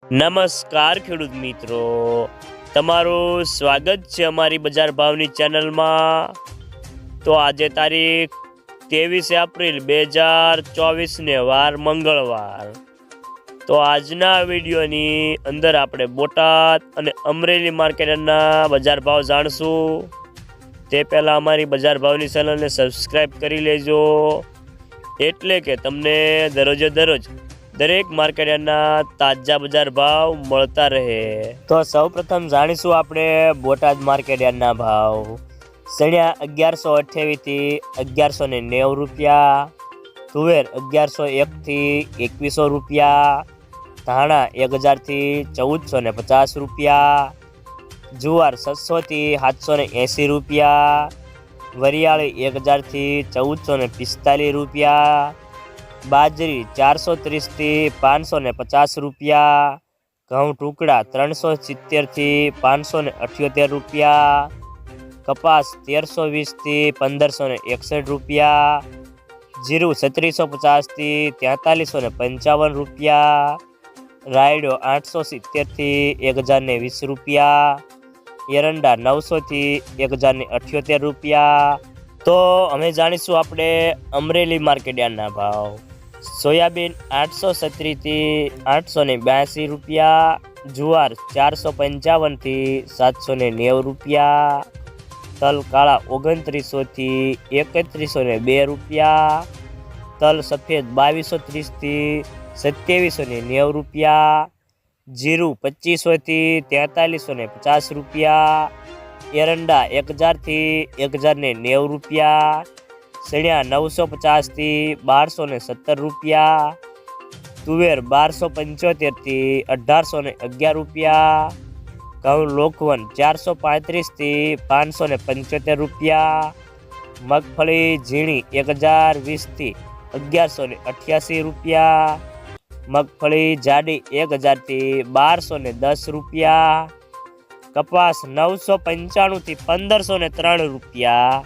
નમસ્કાર ખેડૂત મિત્રો, તમારું સ્વાગત છે અમારી બજાર ભાવની ચેનલમાં। તો આજે તારીખ 23 એપ્રિલ 2024 ને વાર મંગળવાર। તો આજના વિડીયોની અંદર આપણે બોટાદ અને અમરેલી માર્કેટના બજાર ભાવ જાણશું। તે પહેલાં અમારી બજાર ભાવની ચેનલને સબસ્ક્રાઈબ કરી લેજો, એટલે કે તમને દરરોજે દરરોજ દરેક માર્કેટના તાજા બજાર ભાવ મળતા રહે। તો સૌપ્રથમ જાણીશું આપણે બોટાદ માર્કેટના ભાવ। સણિયા 1128 થી 1190 રૂપિયા, તુવેર 1101 થી 2100 રૂપિયા, ધાણા 1000 થી 1450 રૂપિયા, જુવાર 600 થી 780 રૂપિયા, વરિયાળી 1000 થી 1445 રૂપિયા, બાજરી 430 થી 550 રૂપિયા, ઘઉં ટુકડા 370 થી 578 રૂપિયા, કપાસ 1320 થી 1561 રૂપિયા, જીરું 3650 થી 4355 રૂપિયા, રાયડો 870 થી 1020 રૂપિયા, એરંડા 900 થી 1078 રૂપિયા। તો અમે જાણીશું આપણે અમરેલી માર્કેટના ભાવ। સોયાબીન 837 થી 882 રૂપિયા, જુવાર 455 થી 790 રૂપિયા, તલ કાળા 2900 થી 3102 રૂપિયા, તલ સફેદ 2230 થી 2790 રૂપિયા, જીરું 2500 થી 4350 રૂપિયા, એરંડા 1000 થી 1090 રૂપિયા, સણિયા 950 થી 1217 રૂપિયા, તુવેર 1275 થી 1811 રૂપિયા, ઘઉં લોકવન 435 થી 575 રૂપિયા, મગફળી ઝીણી 1020 થી 1188 રૂપિયા, મગફળી જાડી 1000 થી 1210 રૂપિયા, કપાસ 995 થી 1503 રૂપિયા।